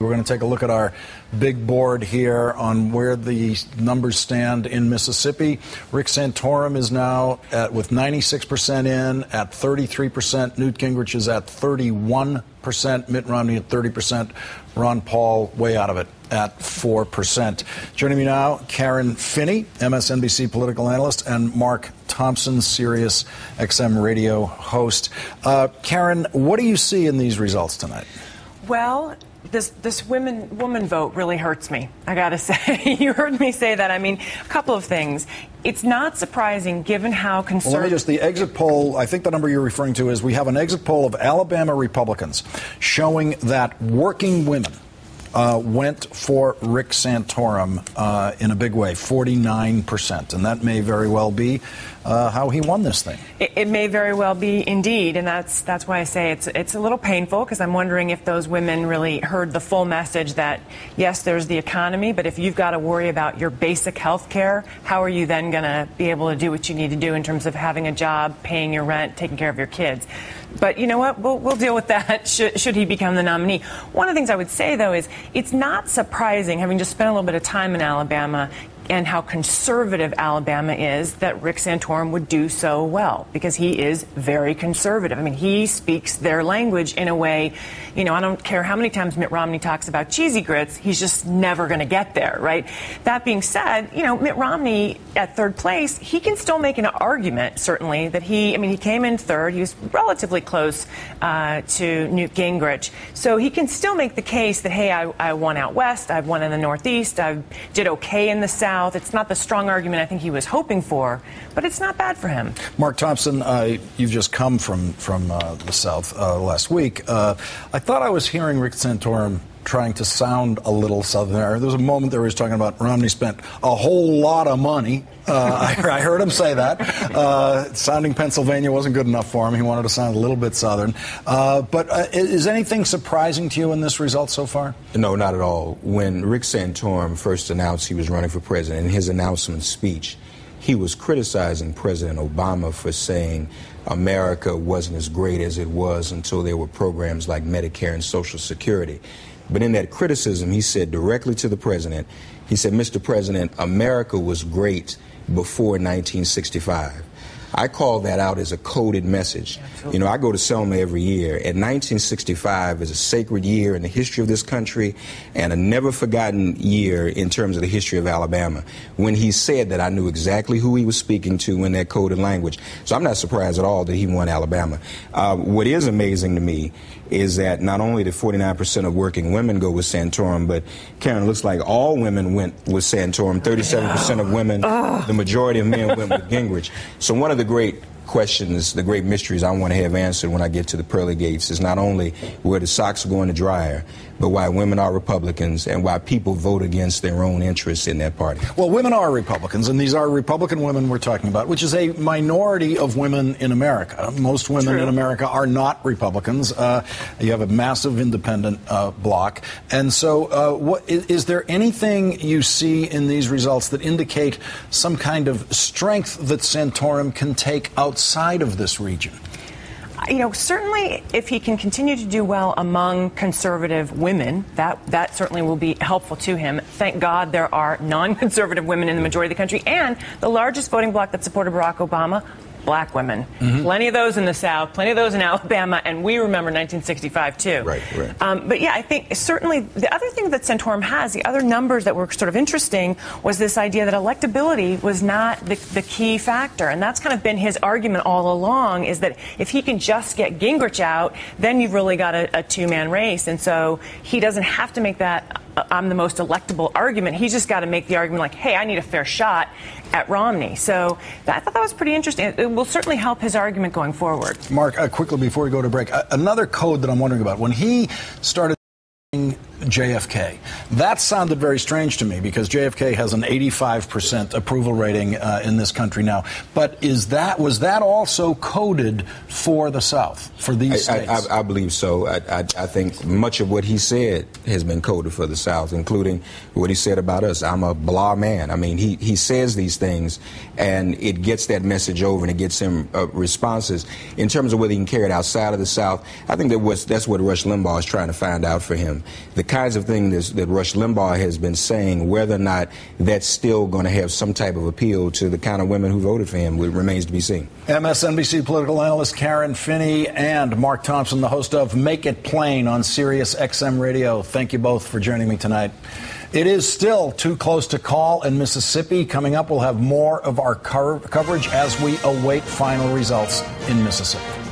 We're going to take a look at our big board here on where the numbers stand in Mississippi. Rick Santorum is now with 96% in at 33%. Newt Gingrich is at 31%. Mitt Romney at 30%. Ron Paul way out of it at 4%. Joining me now, Karen Finney, MSNBC political analyst, and Mark Thompson, Sirius XM radio host. Karen, what do you see in these results tonight? Well, this woman vote really hurts me, I gotta say. You heard me say that. I mean, a couple of things. It's not surprising given how conservative... Well, let me just, the exit poll, I think the number you're referring to is we have an exit poll of Alabama Republicans showing that working women went for Rick Santorum in a big way, 49%. And that may very well be how he won this thing. It may very well be indeed, and that's why I say it's a little painful, because I'm wondering if those women really heard the full message that, yes, there's the economy, but if you've got to worry about your basic health care, how are you then going to be able to do what you need to do in terms of having a job, paying your rent, taking care of your kids? But you know what? We'll deal with that should he become the nominee. One of the things I would say, though, is it's not surprising, having just spent a little bit of time in Alabama and how conservative Alabama is, that Rick Santorum would do so well, because he is very conservative. I mean, he speaks their language in a way, you know, I don't care how many times Mitt Romney talks about cheesy grits, he's just never going to get there, right? That being said, you know, Mitt Romney at third place, he can still make an argument, certainly, that he came in third, he was relatively close to Newt Gingrich, so he can still make the case that, hey, I won out west, I've won in the Northeast, I did okay in the South. It's not the strong argument I think he was hoping for, but it's not bad for him. Mark Thompson, you've just come from the South last week. I thought I was hearing Rick Santorum trying to sound a little Southern. There was a moment there where he was talking about Romney spent a whole lot of money. I heard him say that. Sounding Pennsylvania wasn't good enough for him. He wanted to sound a little bit Southern. But is anything surprising to you in this result so far? No, not at all. When Rick Santorum first announced he was running for president, in his announcement speech, he was criticizing President Obama for saying America wasn't as great as it was until there were programs like Medicare and Social Security. But in that criticism, he said directly to the president, he said, Mr. President, America was great before 1965. I call that out as a coded message. You know, I go to Selma every year, and 1965 is a sacred year in the history of this country and a never forgotten year in terms of the history of Alabama. When he said that, I knew exactly who he was speaking to in that coded language. So I'm not surprised at all that he won Alabama. What is amazing to me is that not only did 49% of working women go with Santorum, but Karen, it looks like all women went with Santorum. 37% of women, the majority of men went with Gingrich. So one of the great questions, the great mysteries I want to have answered when I get to the pearly gates is not only where the socks go in the dryer, but why women are Republicans and why people vote against their own interests in that party. Well, women are Republicans, and these are Republican women we're talking about, which is a minority of women in America. Most women in America are not Republicans. You have a massive independent bloc. And so is there anything you see in these results that indicate some kind of strength that Santorum can take outside of this region? You know, certainly if he can continue to do well among conservative women, that certainly will be helpful to him. Thank God there are non-conservative women in the majority of the country, and the largest voting bloc that supported Barack Obama, black women. Plenty of those in the South, plenty of those in Alabama, and we remember 1965 too. Right. But yeah, I think certainly the other thing that Santorum has, the other numbers that were sort of interesting, was this idea that electability was not the key factor, and that's kind of been his argument all along, is that if he can just get Gingrich out, then you've really got a two-man race, and so he doesn't have to make that I'm the most electable argument. He's just got to make the argument like, hey, I need a fair shot at Romney. So I thought that was pretty interesting. It will certainly help his argument going forward. Mark, quickly before we go to break, another code that I'm wondering about. When he started JFK, that sounded very strange to me, because JFK has an 85% approval rating in this country now. But was that also coded for the South, for these states? I believe so. I think much of what he said has been coded for the South, including what he said about us. I'm a blah man. I mean, he says these things, and it gets that message over, and it gets him responses. In terms of whether he can carry it outside of the South, I think that's what Rush Limbaugh is trying to find out for him. The kinds of things that Rush Limbaugh has been saying, whether or not that's still going to have some type of appeal to the kind of women who voted for him, remains to be seen. MSNBC political analyst Karen Finney and Mark Thompson, the host of Make It Plain on Sirius XM Radio. Thank you both for joining me tonight. It is still too close to call in Mississippi. Coming up, we'll have more of our coverage as we await final results in Mississippi.